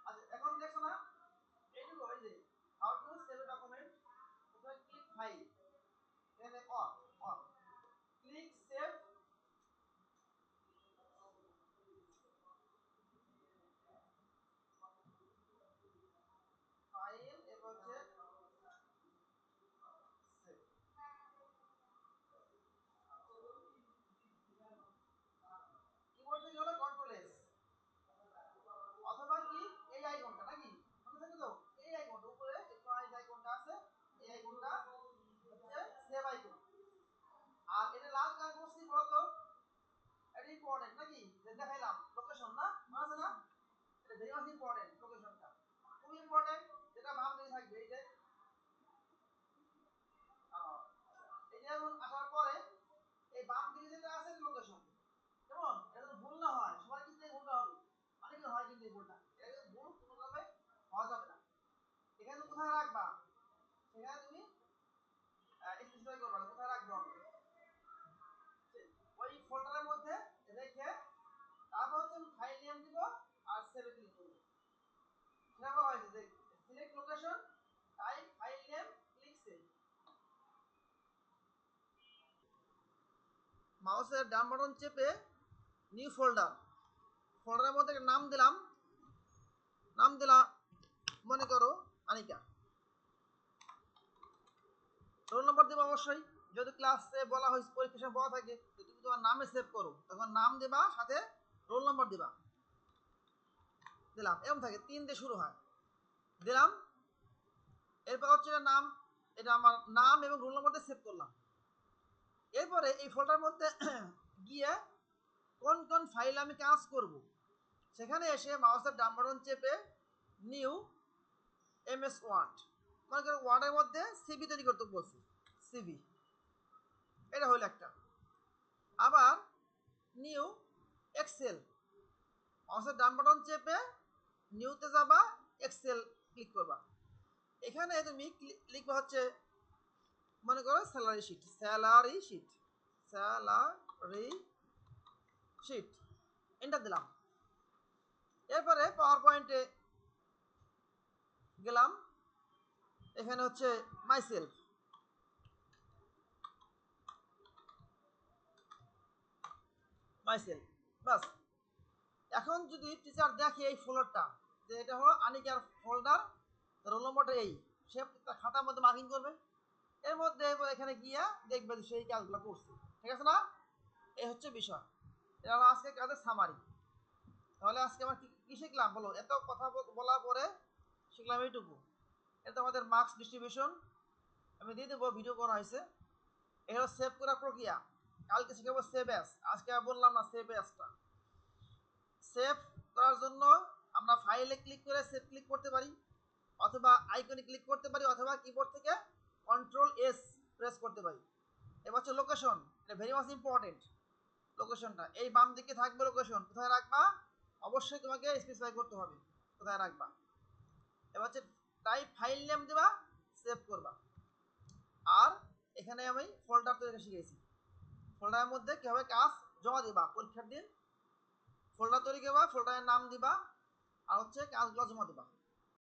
আচ্ছা এখন দেখো না এইটুকু ওই যে how to save A document ওখানে ক্লিক ফাইল এখানে on on click save file এবং হচ্ছে সেভ কিবোর্ড থেকে হলো কন্ট্রোল এস অথবা কি এই আইকনটা নাকি মনে থাকে তো এই আইকনটা উপরে একটু আইকনটা আছে এই আইকনটা হচ্ছে সেভ আইকন আর এটা লাল কালার করছি বলতো এটা ইম্পর্টেন্ট নাকি যে দেখাইলাম লোকেশন না মনে আছে না এটা ভেরি মাচ ইম্পর্টেন্ট লোকেশনটা খুব ইম্পর্টেন্ট যেটা বাম দিকে থাকবে এই যে এই যে এখন আসার পরে এই বাম দিকে যেটা আছে লোকেশন কেমন এটা ভুল না হয় সবাই কিন্তু এই ভুলটা হবে অনেকের হয় কিন্তু এই ভুলটা এটা ভুল কোনোভাবে হওয়া যাবে না এখানে কোথায় রাখবা সেখানে তুমি স্পেসিফাই করবা কোথায় রাখবে হবে ওই ফোল্ডারের মধ্যে রেখে তারপর হচ্ছে আমি ফাইল নেম দিব আর সেভে ক্লিক করব সেটা বলা হয়েছে যে select location type file name click save মাউসের ডান বাটন চেপে নিউ ফোল্ডার ফোল্ডারের মধ্যে নাম দিলাম মনে করো আনিকা রোল নম্বর দেবো অবশ্যই যদি ক্লাসে বলা হয়েছে পরীক্ষা বলা থাকে তুমি তোমার নামে সেভ করো তখন নাম দেবা সাথে রোল নম্বর দিবা দিলাম এরকম থাকে 3 দিয়ে শুরু হয় দিলাম এরপর হচ্ছে নাম এটা আমার নাম এবং রোল নম্বর দিয়ে সেভ করলাম এরপরে এই ফোল্ডারের মধ্যে গিয়ে কোন কোন ফাইল আমি কাজ করব সেখানে এসে মাউসের ডান বাটন চেপে নিউ এমএস ওয়ার্ড মনে করো ওয়ার্ডের মধ্যে সিভি তৈরি করতে বলছি সিভি এটা হইল একটা আবার নিউ এক্সেল মাউসের ডান বাটন চেপে নিউতে যাবা এক্সেল ক্লিক করবা এখানে তুমি লিখবা হচ্ছে মনে করো স্যালারি শিট এন্টার দিলাম এরপরে পাওয়ার পয়েন্টে গেলাম এখানে হচ্ছে মাইসেলফ বাস এখন যদি টিচার দেখে এই ফোল্ডারটা যে এটা হলো আনিকার ফোল্ডার রোল নম্বরটা এই সে খাতার মধ্যে মার্কিং করবে এর মধ্যে এখানে গিয়া দেখবে যে সেই কাজগুলো করছে ঠিক আছে না এই হচ্ছে বিষয় এটা হলো আজকে কাজের সামারি তাহলে আজকে আমরা কি শিখলাম বলো এত কথা বলার পরে শিখলাম এইটুকু এটা আমাদের মার্কস ডিস্ট্রিবিউশন আমি দিয়ে দেবো ভিডিও করা হয়েছে এটা হলো সেভ করার প্রক্রিয়া কালকে শিখাবো সেভ অ্যাস আজকে বললাম না সেভ অ্যাসটা সেভ করার জন্য আমরা ফাইলে ক্লিক করে সেভ ক্লিক করতে পারি অথবা আইকনে ক্লিক করতে পারি অথবা কিবোর্ড থেকে কন্ট্রোল এস প্রেস করতে পারি এবার হচ্ছে লোকেশন এটা ভেরি মাচ ইম্পর্টেন্ট লোকেশনটা এই বাম দিকে থাকবে লোকেশন কোথায় রাখবা অবশ্যই তোমাকে স্পেসিফাই করতে হবে কোথায় রাখবা এবার হচ্ছে টাইপ ফাইল নেম দেবা সেভ করবা আর এখানে আমি ফোল্ডার তৈরি শিখেছি ফোল্ডারের মধ্যে কীভাবে কাজ জমা দিবা পরীক্ষার দিন ফোল্ডার তৈরি করবা ফোল্ডারের নাম দিবা আর হচ্ছে কাজগুলো জমা দিবা